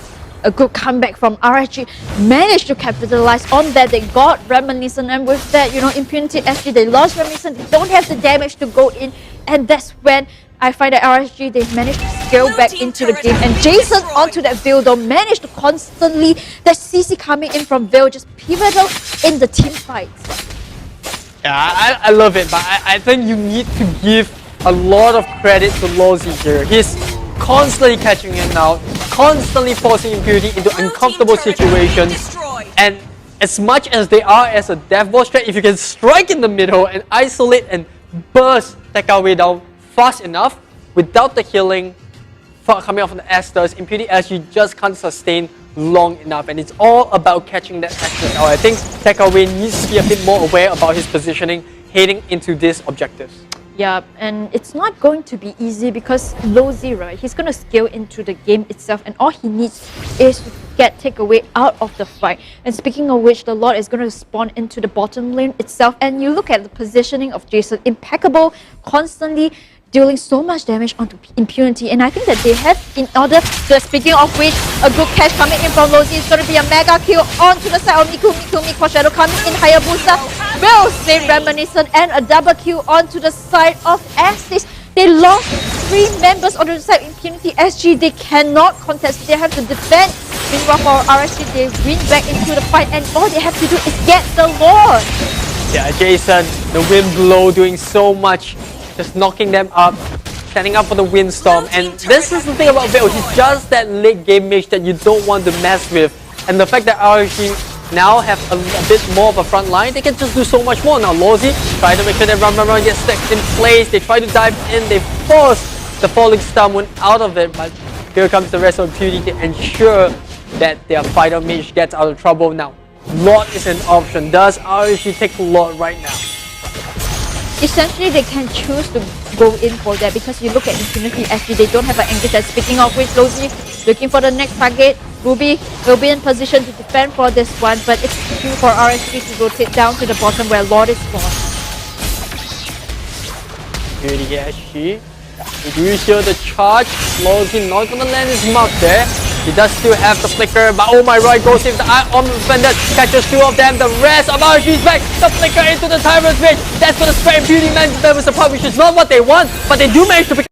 A good comeback from RSG, managed to capitalize on that. They got Reminiscent, and with that, you know, Impunity SG, they lost Reminiscent, they don't have the damage to go in, and that's when I find that RSG, they managed to scale back into the game, and Jason onto that Veil though, managed to constantly, that CC coming in from Veil, just pivotal in the team fights. Yeah, I love it, but I think you need to give a lot of credit to Lozi here. He's constantly catching him out, constantly forcing Impunity into uncomfortable situations. And as much as they are as a death ball strat, if you can strike in the middle and isolate and burst Tekaway down fast enough without the healing coming off from the Asters, Impunity SG just can't sustain long enough, and it's all about catching that Asters out. I think Tekaway needs to be a bit more aware about his positioning heading into these objectives. Yeah, and it's not going to be easy because Lozi, right, he's going to scale into the game itself, and all he needs is to get Takeaway out of the fight. And speaking of which, the Lord is going to spawn into the bottom lane itself, and you look at the positioning of Jason, impeccable, constantly dealing so much damage onto Impunity, and I think that they have, in order to, speaking of which, a good catch coming in from Lozi is going to be a mega kill onto the side of Miku, Quad Shadow coming in, Hayabusa will save Reminiscent, and a double kill onto the side of Estes. They lost 3 members onto the side of Impunity SG, they cannot contest, they have to defend. Meanwhile for RSG, they win back into the fight, and all they have to do is get the Lord. Yeah, Jason, the wind blow doing so much, just knocking them up, setting up for the windstorm. And this is the thing about Veil, he's just that late game mage that you don't want to mess with. And the fact that RSG now have a bit more of a front line, they can just do so much more. Now Lozi try to make sure that Run gets stacked in place, they try to dive in, they force the falling stun one out of it, but here comes the rest of Impunity to ensure that their fighter mage gets out of trouble. Now Lord is an option. Does RSG take Lord right now? Essentially, they can choose to go in for that because you look at Impunity SG, they don't have an engage. And speaking of which, Lozi looking for the next target. Ruby will be in position to defend for this one, but it's due for RSG to rotate down to the bottom where Lord is spawned. Impunity SG. We do hear the charge. Lozi not gonna land his mark there. He does still have the flicker, but oh my right, goes into the eye on the defender, catches 2 of them, the rest of RSG's back, the flicker into the Tyrant's Rage, that's gonna spare Impunity members apart, which is not what they want, but they do manage to pick.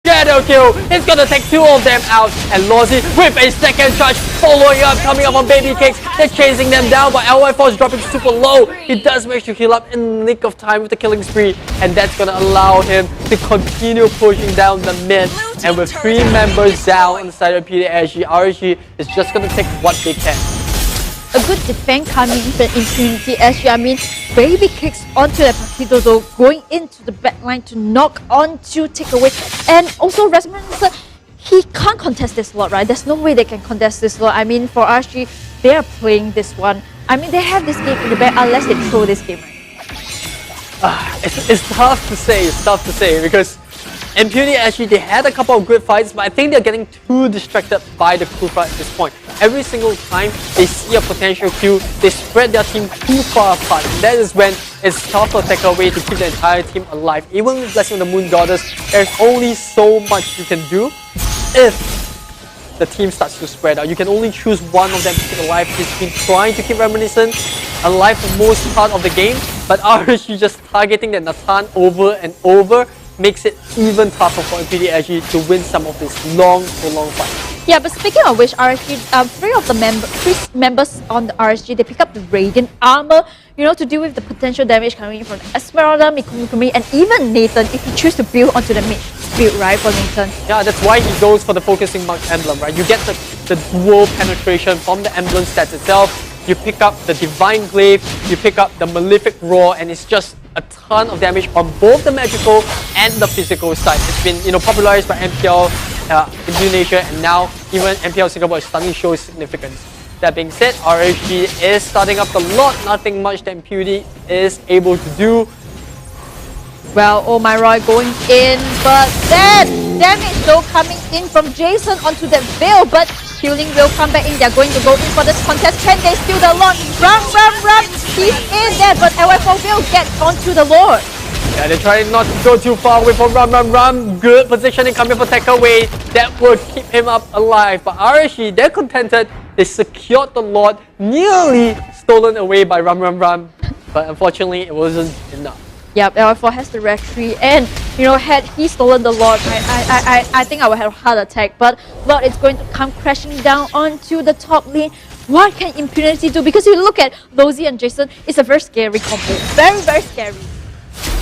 Shadow kill, it's gonna take 2 of them out, and Lozi with a second charge following up, coming up on Baby Cakes, they're chasing them down, but LY4 is dropping super low. He does manage to heal up in the nick of time with the killing spree, and that's gonna allow him to continue pushing down the mid, and with 3 members down on the side of PDSG, RSG is just gonna take what they can. A good defense coming from Impunity SG. I mean, Baby kicks onto the Paquito though, going into the backline to knock onto Takeaway. And also Rasmussen, he can't contest this lot, right? There's no way they can contest this lot. I mean, for RSG, they are playing this one. I mean, they have this game in the back unless they throw this game, right? It's tough to say, because Impunity actually, they had a couple of good fights, but I think they're getting too distracted by the Kufa at this point. Every single time they see a potential kill, they spread their team too far apart. And that is when it's tough to take away to keep the entire team alive. Even with Blessing of the Moon Goddess, there's only so much you can do if the team starts to spread out. You can only choose one of them to keep alive. He's been trying to keep Reminiscent alive for most part of the game, but RSG just targeting the Nathan over and over makes it even tougher for Impunity to win some of these long, prolonged fights. Yeah, but speaking of which, RSG, three members on the RSG, they pick up the Radiant Armor, you know, to deal with the potential damage coming in from Esmeralda, Mikumi, and even Nathan if he chooses to build onto the mage build, right, for Nathan. Yeah, that's why he goes for the Focusing Mark emblem, right? You get the dual penetration from the emblem stats itself, you pick up the Divine Glaive, you pick up the Malefic Roar, and it's just a ton of damage on both the magical and the physical side. It's been, you know, popularized by MPL Indonesia, and now even MPL Singapore is starting to show its significance. That being said, RSG is starting up the lot. Nothing much that Impunity is able to do. Well, oh my Roy going in, but then damage though coming in from Jason onto that Veil, but healing will come back in. They're going to go in for this contest. Can they steal the Lord? Run! He's in there, but LFO will get onto the Lord. Yeah, they're trying not to go too far away from Ram. Good positioning coming for takeaway. That would keep him up alive. But RSG, they're contented. They secured the Lord, nearly stolen away by Ram. But unfortunately, it wasn't enough. Yep, L4 has the rectory, and you know, had he stolen the Lord, I think I would have a heart attack. But Lord is going to come crashing down onto the top lane. What can Impunity do? Because you look at Lozy and Jason, it's a very scary combo. Very, very scary.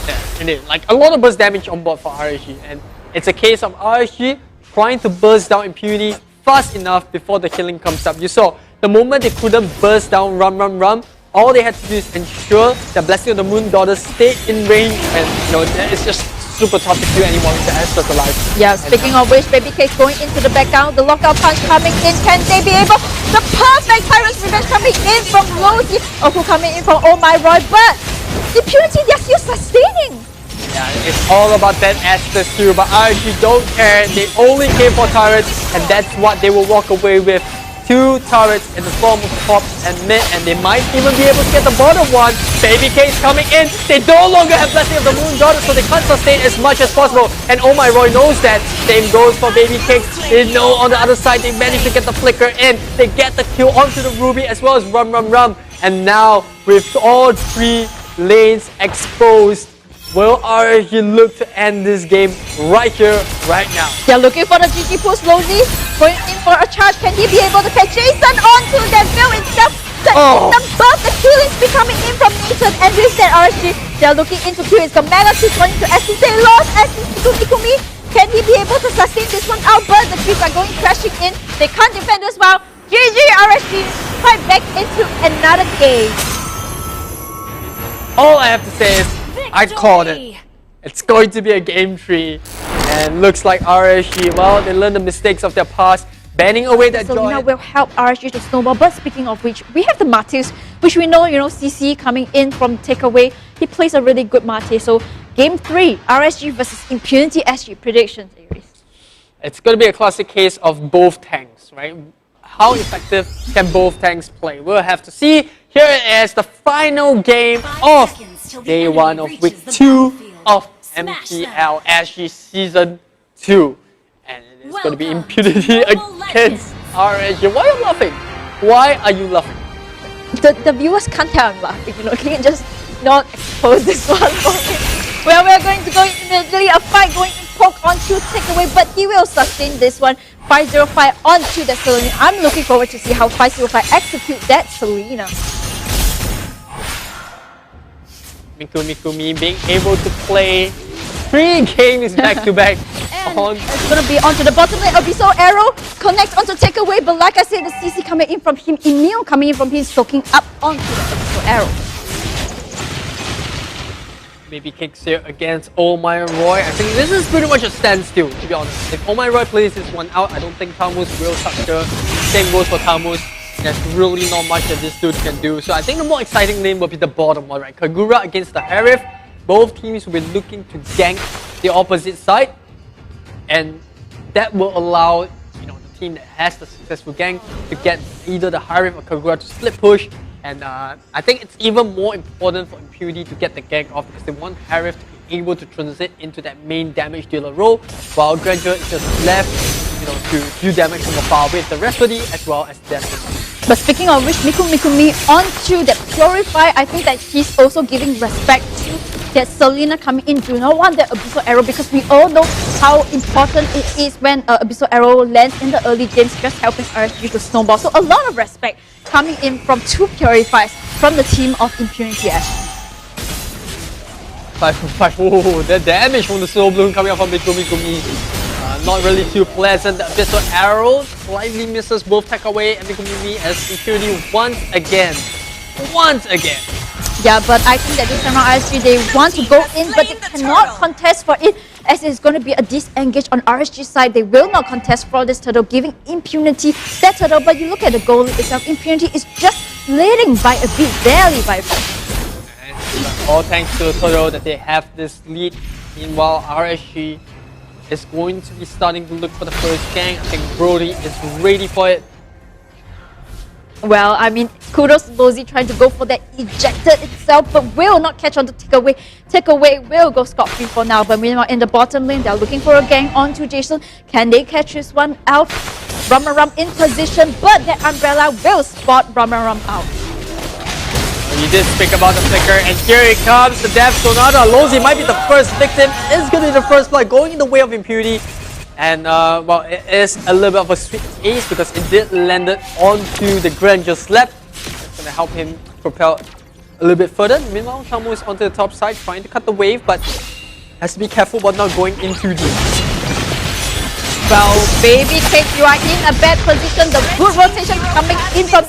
Yeah, indeed. Like a lot of burst damage on board for RSG, and it's a case of RSG trying to burst down Impunity fast enough before the healing comes up. You saw the moment they couldn't burst down Ram, all they had to do is ensure that Blessing of the Moon Daughter stayed in range, and you know, it's just super tough to kill anyone with the Astros alive. Yeah, speaking of which, Baby Case going into the back down, the lockout punch coming in. Can they be able? The perfect Tyrant's Revenge coming in from Lozy, Oku coming in from Oh My Roy, but Impunity, they're still sustaining. Yeah, it's all about that Astros too, but RSG don't care. They only came for turrets, and that's what they will walk away with. 2 turrets in the form of top and mid, and they might even be able to get the bottom one. Baby Case coming in. They no longer have Blessing of the Moon Daughter, so they can't sustain as much as possible. And Oh My Roy knows that. Same goes for Baby Case. They know on the other side they managed to get the flicker in. They get the kill onto the Ruby as well as Ram. And now with all 3 lanes exposed, will RSG look to end this game right here, right now? They're looking for the GG push. Lozy going in for a charge. Can he be able to catch Jason onto that Veil itself? The buff, the healing is coming in from Nathan, and with that RSG, they're looking into Q. It's got Mega Kick running to SC. They lost SC to Mikumi. Can he be able to sustain this one out? But the creeps are going crashing in. They can't defend as well. GG RSG, fight back into another game. All I have to say is, I called it. It's going to be a game 3. And looks like RSG, well, they learned the mistakes of their past, banning away that joy. Selena will help RSG to snowball. But speaking of which, we have the Martis, which we know, you know, CC coming in from takeaway. He plays a really good Martis. So game 3, RSG versus Impunity SG. Predictions, Aries. It's going to be a classic case of both tanks, right? How effective can both tanks play? We'll have to see. Here it is, the final game of Day 1 of Week 2 of MPL SG Season 2. And it is going to be Impunity against RSG. Why are you laughing? Why are you laughing? The viewers can't tell I'm laughing, you know. Can you just not expose this one for me? Well, we're going to go immediately a fight going in poke onto takeaway, but he will sustain this one. 505 onto the Selena. I'm looking forward to see how 505 execute that Selena. Mikumi being able to play 3 games back to back. It's going to be onto the bottom lane. Abyssal Arrow connects onto takeaway, but like I said, the CC coming in from him, Emil coming in from him, soaking up onto the Abyssal Arrow. Maybe kicks here against Oh My Roy. I think this is pretty much a standstill, to be honest. If Oh My Roy plays this one out, I don't think Tamus will touch her. Same goes for Tamus. There's really not much that this dude can do. So I think the more exciting lane will be the bottom one, right? Kagura against the Harif. Both teams will be looking to gank the opposite side. And that will allow, you know, the team that has the successful gank to get either the Harif or Kagura to split push. And I think it's even more important for Impunity to get the gank off because they want Harif to be able to transit into that main damage dealer role, while Graduate is just left, to do damage from afar with the Rhapsody as well as Destiny. But speaking of which, Mikumi onto the Purify, I think that he's also giving respect to that Selena coming in. Do not want that Abyssal Arrow because we all know how important it is when Abyssal Arrow lands in the early games, just helping RSG to snowball. So a lot of respect coming in from two Purifies from the team of Impunity. 5 from 5. Oh, the damage from the Snow Bloom coming out from Mikumi. Not really too pleasant. The Abyssal Arrow slightly misses both Takeaway and Mikumi as Impunity once again. Yeah, but I think that this time around RSG, they want to go in, but they cannot contest for it as it's going to be a disengage on RSG side. They will not contest for this turtle, giving Impunity that turtle. But you look at the goal itself, Impunity is just leading by a bit, barely by a bit. All thanks to the turtle that they have this lead. Meanwhile, RSG is going to be starting to look for the first gang. I think Brody is ready for it. Well, I mean, kudos to Lozy trying to go for that ejected itself, but will not catch on to Takeaway. Takeaway will go scot-free for now, but meanwhile in the bottom lane, they're looking for a gang onto Jason. Can they catch this one out? Ramaram in position, but that Umbrella will spot Ramaram out. You did speak about the flicker, and here it comes, the Death Sonata. Lozy might be the first victim. It's going to be the first blood going in the way of Impunity. And well, it is a little bit of a sweet ace because it did land it onto the Granger's lap. It's going to help him propel a little bit further. Meanwhile, Shamu is onto the top side trying to cut the wave, but has to be careful about not going in too deep. Well, Baby Cake, you are in a bad position. The good rotation coming in from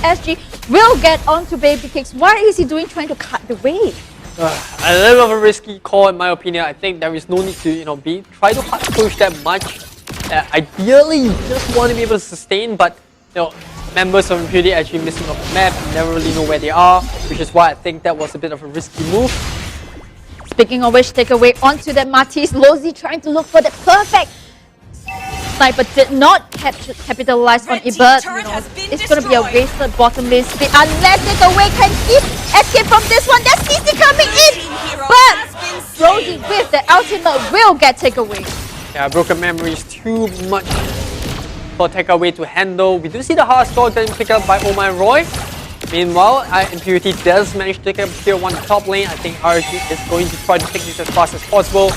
SG will get onto Baby Cakes. What is he doing trying to cut the wave? A little of a risky call in my opinion. I think there is no need to try to hard push that much. Ideally, you just want to be able to sustain, but members of Impunity actually missing off the map. You never really know where they are, which is why I think that was a bit of a risky move. Speaking of which, take away onto that Matisse. Lozy trying to look for the perfect sniper, did not capitalize on it, but it's going to be a wasted bottom lane split unless Takeaway can escape from this one. That's easy coming in, but Brody with the ultimate will get Takeaway. Yeah, Broken Memory is too much for Takeaway to handle. We do see the hard score getting picked up by Oh My Roy. Meanwhile, Impurity does manage to take up tier 1 top lane. I think RSG is going to try to take this as fast as possible.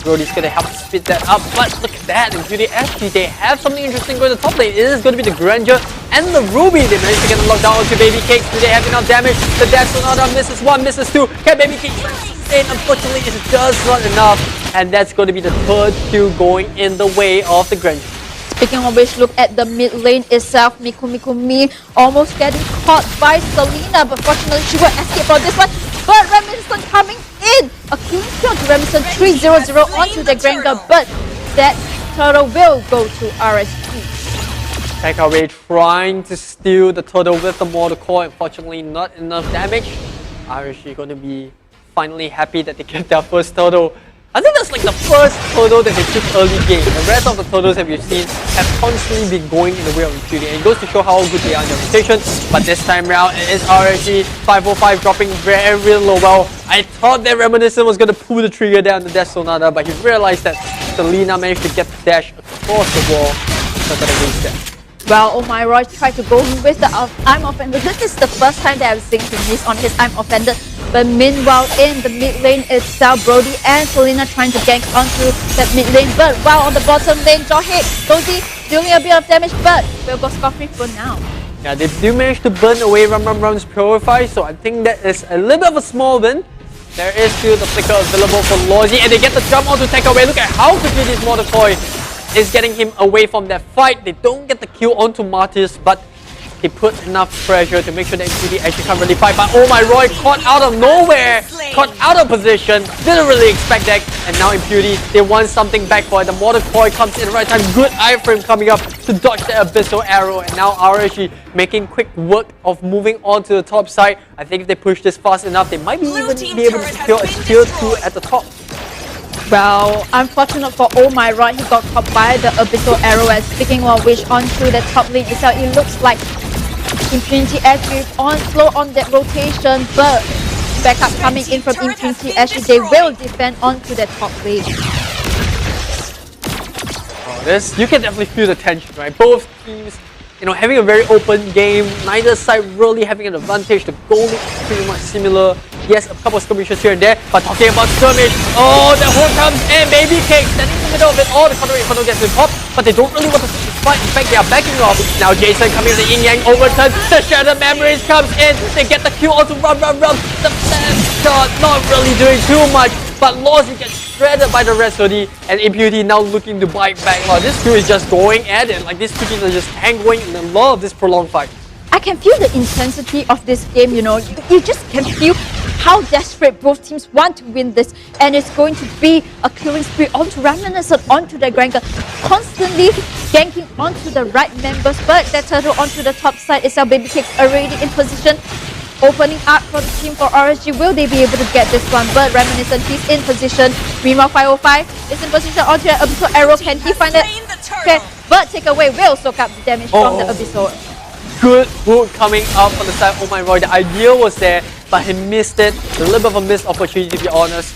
Brody's going to help speed that up, but look at that, Impurity actually, they have something interesting going to top lane. It is going to be the Granger and the Ruby. They managed to get them locked down onto Baby Cakes. Do they have enough damage? The Death Sonata misses 1, misses 2. Can Baby Cakes sustain? Unfortunately, it does not enough. And that's going to be the third kill going in the way of the Granger. Speaking of which, look at the mid lane itself. Mikumi almost getting caught by Selena, but fortunately she will escape from this one. But Reminiscent coming in! A clean kill to Reminiscent 3-0-0 onto the Granger, but that turtle will go to RSG. Takeaway trying to steal the turtle with the Mortal Core. Unfortunately, not enough damage. RSG going to be finally happy that they get their first turtle. I think that's like the first turtle that they took early game. The rest of the turtles that we've seen have constantly been going in the way of Impunity, and it goes to show how good they are in their rotation. But this time around, it is RSG 505 dropping very low. Well, I thought that Reminiscent was going to pull the trigger down the Death Sonata, but he realized that Selena managed to get the dash across the wall. So that against that. Well, Oh My Roy tried to go with the I'm offended. This is the first time that I've seen him miss on his I'm offended. But meanwhile, in the mid lane itself, Brody and Selena trying to gank onto that mid lane. But while on the bottom lane, Johe, Dozy dealing a bit of damage, but will go scot-free for now. Yeah, they do manage to burn away Ram's Purify, so I think that is a little bit of a small win. There is still the flicker available for Lozy, and they get the jump on to take away. Look at how quickly this Mordecai is getting him away from that fight. They don't get the kill onto Martis, but he put enough pressure to make sure that Impunity actually can't really fight. But Oh My Roy caught out of nowhere, caught out of position, didn't really expect that. And now Impunity, they want something back for it. The Mordecai comes in the right time, good iframe coming up to dodge the Abyssal Arrow. And now RSG making quick work of moving on to the top side. I think if they push this fast enough, they might even be able to secure a tier 2 at the top. Well, unfortunate for Oh My Roy, he got caught by the Abyssal Arrow. And speaking of which, onto the top lane itself, it looks like Impunity actually on slow on that rotation, but backup coming in from Impunity actually they will defend onto the top lane. This, you can definitely feel the tension, right? Both teams, you know, having a very open game, neither side really having an advantage. The goal is pretty much similar. Yes, a couple of skirmishes here and there, but talking about skirmish, oh, the hook comes in, baby cake, standing in the middle of it, all the counter inferno gets popped, but they don't really want to see this fight. In fact, they are backing off. Now Jason coming with the yin-yang overturn, the Shattered Memories comes in, they get the kill onto run. The fast shot, not really doing too much, but Lozzy gets shredded by the Resody, and Impunity now looking to bite back. This crew is just going at it, like these two teams are just tangoing in the love of this prolonged fight. I can feel the intensity of this game, you know. You just can feel how desperate both teams want to win this, and it's going to be a killing spree onto Reminiscent, onto the Granger, constantly ganking onto the right members, but that turtle onto the top side itself. Baby Cake's already in position, opening up for the team for RSG. Will they be able to get this one? But Reminiscent, he's in position. Meanwhile, 505 is in position onto the Abyssal Arrow. Can he find it? Okay, but Takeaway will soak up the damage from the Abyssal. Good hook coming out from the side. Oh my god, the idea was there, but he missed it. A little bit of a missed opportunity, to be honest.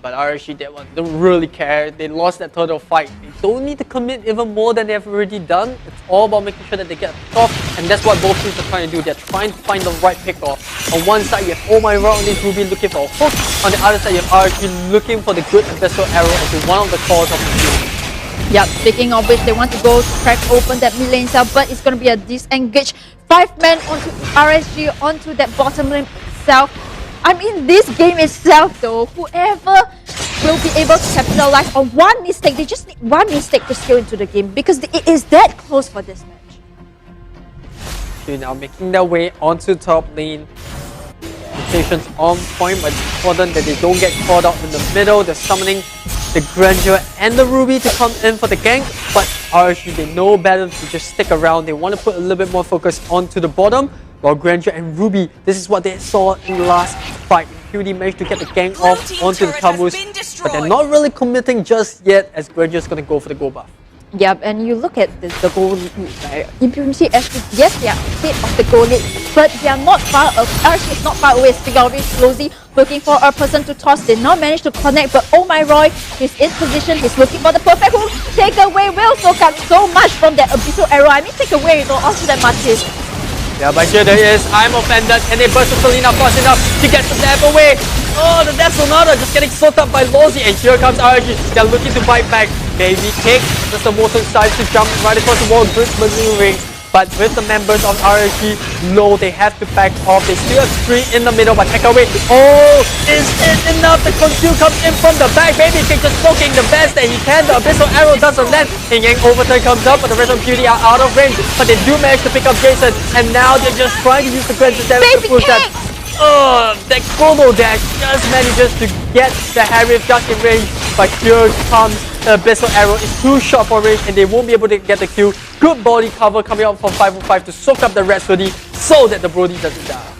But RSG, that one, don't really care. They lost that turtle fight. They don't need to commit even more than they've already done. It's all about making sure that they get a pick off, and that's what both teams are trying to do. They're trying to find the right pick off. On one side, you have Oh My God on this Ruby looking for a hook. On the other side, you have RSG looking for the good Abyssal Arrow into one of the cores of the team. Yep, speaking of which, they want to go to crack open that mid lane itself, but it's going to be a disengage. 5-man onto RSG, onto that bottom lane itself. I mean, this game itself though, whoever will be able to capitalize on one mistake, they just need one mistake to scale into the game, because it is that close for this match. Okay, now making their way onto top lane. Rotations on point, but it's important that they don't get caught out in the middle. They're summoning the Grandeur and the Ruby to come in for the gank, but RSG, they know better to just stick around. They want to put a little bit more focus onto the bottom, while Grandeur and Ruby, this is what they saw in the last fight. Impunity managed to get the gank off onto the Tamus, but they're not really committing just yet, as Grandeur's going to go for the gold buff. Yep, and you look at the goal lead, right? Impunity, yes, they are ahead of the goal lead, but they are not far away. RSG is not far away. Speaking of it, Lozzy looking for a person to toss. They not managed to connect, but Oh My Roy, he's in position. He's looking for the perfect hook. Takeaway will soak up so much from that Abyssal Arrow. I mean, Takeaway, you know, onto that Martis. Yeah, but here there is. I'm offended. Can they burst the Selena fast enough to get the death away? Oh, the Death Sonata just getting soaked up by Lozzy, and here comes RSG. They're looking to fight back. Baby Kick, just the motion decides to jump right across the wall, good maneuvering. But with the members of RSG low, they have to back off. They still have 3 in the middle, but Takeaway. Oh, is it enough? The conceal comes in from the back. Baby Kick just poking the best that he can. The Abyssal Arrow doesn't land. Yang overturn comes up, but the rest of Beauty are out of range. But they do manage to pick up Jason, and now they're just trying to use the Grand damage to push that. Oh, that Chrono Dash just manages to get the Harriet just in range, but here comes the Abyssal Arrow. It's too short for range, and they won't be able to get the kill. Good body cover coming out from 505 to soak up the Resody so that the Brody doesn't die.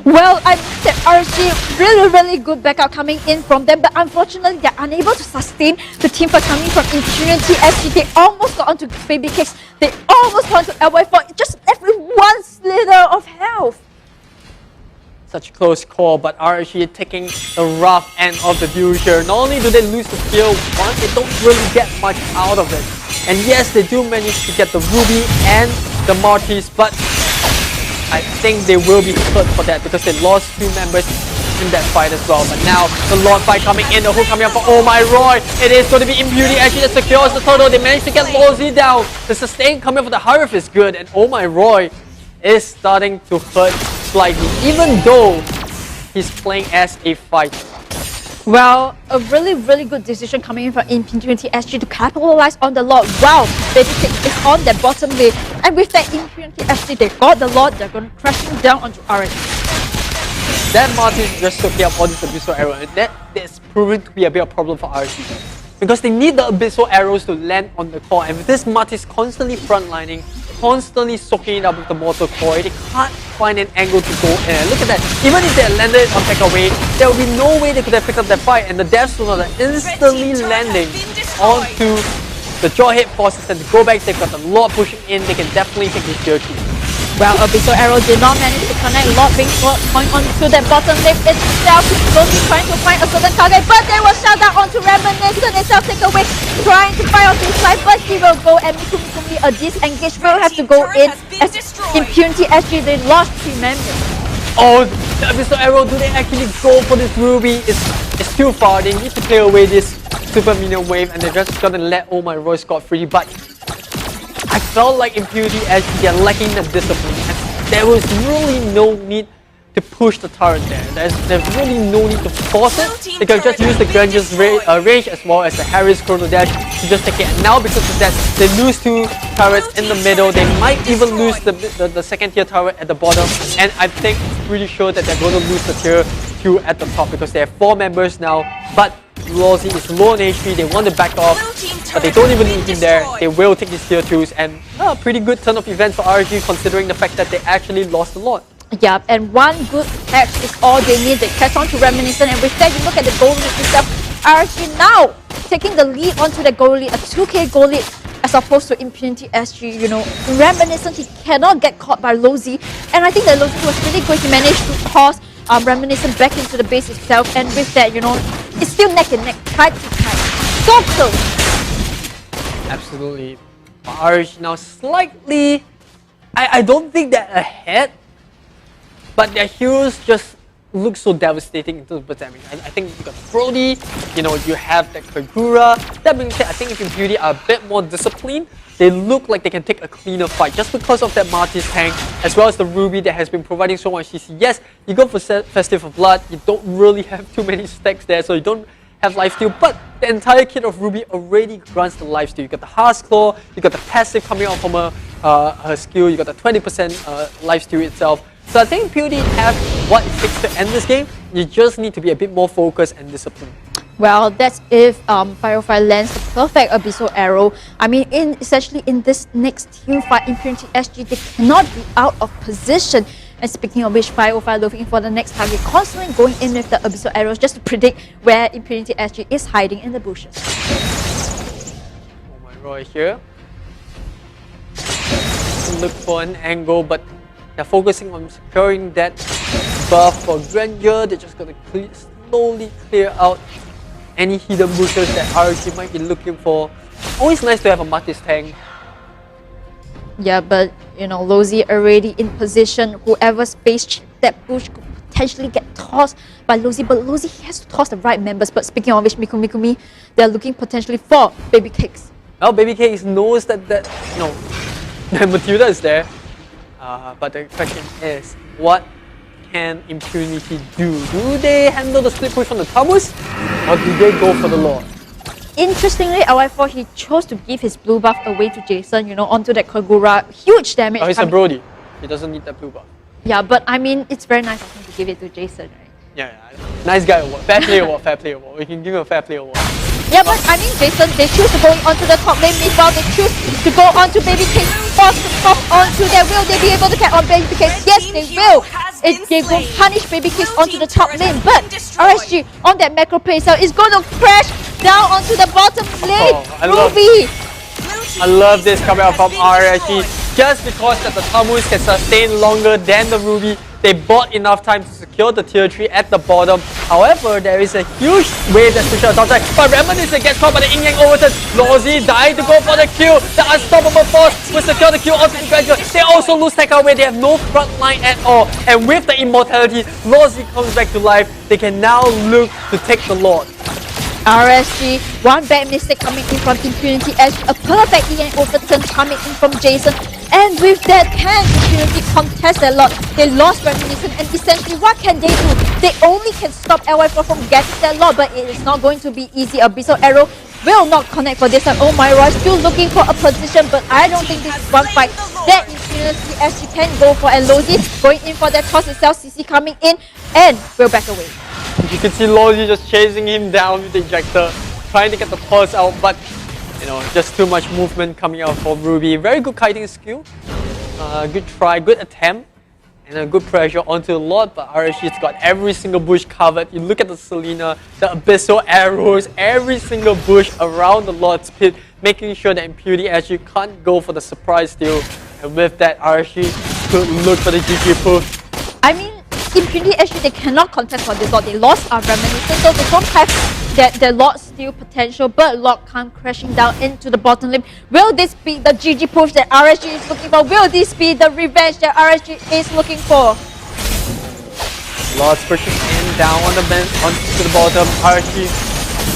Well, I think that RSG, really good backup coming in from them, but unfortunately they're unable to sustain the team for coming from Impunity SG. They almost got onto Baby Kicks, they almost got onto LY4, just every one slither of health. Such a close call, but RSG taking the rough end of the deal here. Not only do they lose the kill once, they don't really get much out of it. And yes, they do manage to get the Ruby and the Martis, but I think they will be hurt for that because they lost 2 members in that fight as well. But now the Lord fight coming in, the hook coming up for Oh My Roy. It is going to be Impunity actually that secures the total. They managed to get Lozzy down. The sustain coming for the Harif is good, and Oh My Roy is starting to hurt slightly, even though he's playing as a fighter. Well, a really good decision coming in from Impunity SG to capitalize on the Lord. Wow, Baby Kick is on the bottom lane, and with that Impunity SG, they got the Lord. They're going to crashing down onto RSG. That Martin just took up all this Abyssal Arrow, and that is proven to be a bit of a problem for RSG. Because they need the Abyssal Arrows to land on the core, and with this Martis constantly frontlining, constantly soaking it up with the Mortal Core, they can't find an angle to go in. Look at that, even if they had landed on Takeaway, there would be no way they could have picked up that fight, and the Death Sonata instantly landing onto the Jawhead forces, and to go back, they've got the Lord pushing in, they can definitely take this tier 2. Well, Abyssal Arrow did not manage to connect. Lot being going onto that bottom lane itself. Slowly trying to find a certain target, but they will shut down onto Reminiscent itself. Take away, trying to fight onto his side, but he will go. And Mikumi, a disengage will have to go in. As Impunity SG, they lost 3 members. Oh, the Abyssal Arrow, do they actually go for this Ruby? It's too far. They need to clear away this super minion wave, and they're just gonna let Oh My Roy scot free. But I felt like Impunity SG, they're lacking the discipline, and there was really no need to push the turret there. There's really no need to force it. They can just use the Granger's range as well as the Harry's Chrono Dash to just take it. And now because of that, they lose 2 turrets in the middle. They might even lose the second tier turret at the bottom. And I think it's pretty sure that they're going to lose the tier 2 at the top because they have 4 members now. But Lawsy is low on HP, they want to back off, but they don't even need him there. They will take these tier 2s, and a pretty good turn of events for RSG considering the fact that they actually lost a lot. Yeah, and one good catch is all they need. They catch on to Reminiscent, and with that, you look at the goal lead itself. RSG now taking the lead onto the goal lead, a 2k goal lead, as opposed to Impunity SG. You know, Reminiscent, he cannot get caught by Lowzy, and I think that Lowzy was really good. He managed to toss Reminiscent back into the base itself, and with that, you know, it's still neck and neck, tight to tight, so close. Absolutely. RSG now slightly, I don't think they're ahead, but their heroes just look so devastating in terms of damage. I think you got Brody, you know, you have that Kagura. That being said, I think if Impunity are a bit more disciplined, they look like they can take a cleaner fight just because of that Marty's tank, as well as the Ruby that has been providing so much CC. Yes, you go for Festive of Blood, you don't really have too many stacks there, so you don't have lifesteal, but the entire kit of Ruby already grants the lifesteal. You got the Heart's Claw, you got the passive coming out from her skill, you got the 20% lifesteal itself. So I think Impunity have what it takes to end this game. You just need to be a bit more focused and disciplined. Well, that's if Firefly lands the perfect Abyssal Arrow. I mean, essentially in this next team fight, Impunity SG, they cannot be out of position. And speaking of which, 505 looking for the next target, constantly going in with the Abyssal Arrows just to predict where Impunity SG is hiding in the bushes. Oh my Roy here. Look for an angle, but they're focusing on securing that buff for Granger. They're just gonna slowly clear out any hidden bushes that RSG might be looking for. Always nice to have a Marty's tank. Yeah, but you know, Lowzy already in position. Whoever space that bush could potentially get tossed by Lowzy, but Lowzy has to toss the right members. But speaking of which, Mikumi, they're looking potentially for Baby Cakes. Well, Baby Cakes knows that that Matilda is there. But the question is, what can Impunity do? Do they handle the split push from the Tamus, or do they go for the Lord? Interestingly, LI4, he chose to give his blue buff away to Jason, you know, onto that Kagura. Huge damage. Oh, he's a Brody. He doesn't need that blue buff. Yeah, but I mean, it's very nice of him to give it to Jason, right? Yeah. Nice guy award. Fair play award, fair play award. We can give him a fair play award. Yeah, but I mean, Jason, they choose to go onto the top lane. Meanwhile, they choose to go onto Baby Cake, force to come onto there. Will they be able to catch on Baby Cake? Yes, they will. They will punish Baby Cake onto the top lane, but RSG on that macro play itself is going to crash down onto the bottom lane. Ruby! I love this coming out from RSG. Just because that the Tamus can sustain longer than the Ruby, they bought enough time to secure the tier 3 at the bottom. However, there is a huge wave that's pushed outside, but Reminiscent gets caught by the Yin Yang Overturn. Lawsy died to go for the kill. The Unstoppable Force will secure the kill onto the Granger. They also lose tech away. They have no front line at all. And with the immortality, Lawsy comes back to life. They can now look to take the Lord. RSG, one bad mistake coming in from Impunity SG, a perfect Yin Yang Overturn coming in from Jason. And with that, can Impunity contest a lot? They lost Reminiscent, and essentially what can they do? They only can stop LY4 from getting that lot, but it is not going to be easy. Abyssal Arrow will not connect for this time. Oh my gosh, still looking for a position, but I don't think this is one fight that Impunity SG can go for. And Lowzy going in for that toss itself, CC coming in, and will back away. You can see Lawsy just chasing him down with the ejector, trying to get the toss out, but you know, just too much movement coming out from Ruby. Very good kiting skill, good try, good attempt, and a good pressure onto the Lord, but RSG's got every single bush covered. You look at the Selena, the Abyssal Arrows, every single bush around the Lord's pit, making sure that Impunity actually can't go for the surprise steal. And with that, RSG could look for the GG push. I mean, Impunity actually they cannot contest for this lot. They lost our Reminiscence, so they don't have their lot steal potential, but lot come crashing down into the bottom lane. Will this be the GG push that RSG is looking for? Will this be the revenge that RSG is looking for? Lots pushing in down on the onto the bottom. RSG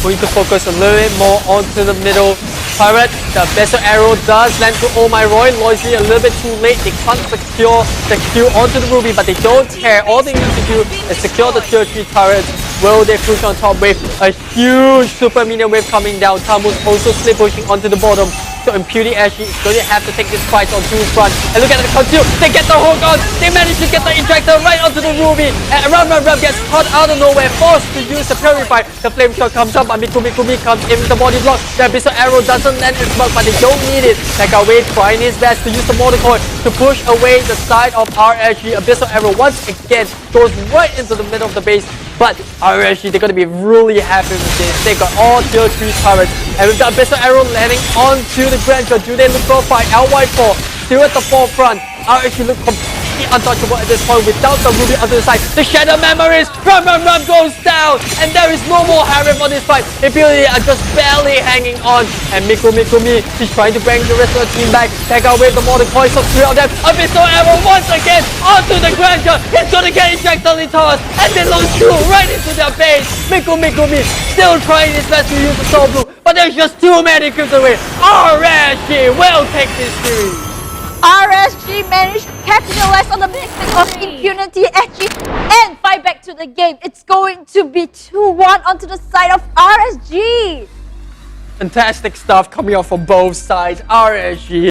going to focus a little bit more onto the middle. Pirate, the Bezel Arrow does land to Oh My Roy. Loisy a little bit too late. They can't secure the Q onto the Ruby, but they don't care. All they need to do is secure the tier 3 turrets. Will they push on top with a huge super minion wave coming down? Tamu's also slip pushing onto the bottom. So Impunity actually is going to have to take this fight on two fronts. And look at the conceal. They get the hook on. They manage to get the injector right onto the Ruby. And Ram gets caught out of nowhere, forced to use the Purify. The flame shot comes up, but Mikumi comes in with the body block. The Abyssal Arrow doesn't land its mark, but they don't need it. Mega Wave trying his best to use the Mordecai to push away the side of RSG. Abyssal Arrow once again goes right into the middle of the base. But RSG, they're going to be really happy with this. They got all tier 3 turrets. And with the Abyssal Arrow landing onto the Grandeur, do they look for a fight? LY4 still at the forefront. RSG look completely untouchable at this point without the Ruby on the side. The Shadow Memories, Ram goes down. And there is no more Harem on this fight. Impunity are just barely hanging on. And Mikumi, he's trying to bring the rest of the team back. Take out with the more coins of 3 of them. Abyssal Arrow once again onto the Grandeur. He's gonna get ejected tossed. And they launch through right into their base. Mikumi still trying his best to use the Soul Blue. But there's just too many cubes away. RSG will take this series. RSG managed to capitalize on the mistake of Impunity actually and fight back to the game. It's going to be 2-1 onto the side of RSG. Fantastic stuff coming out from both sides. RSG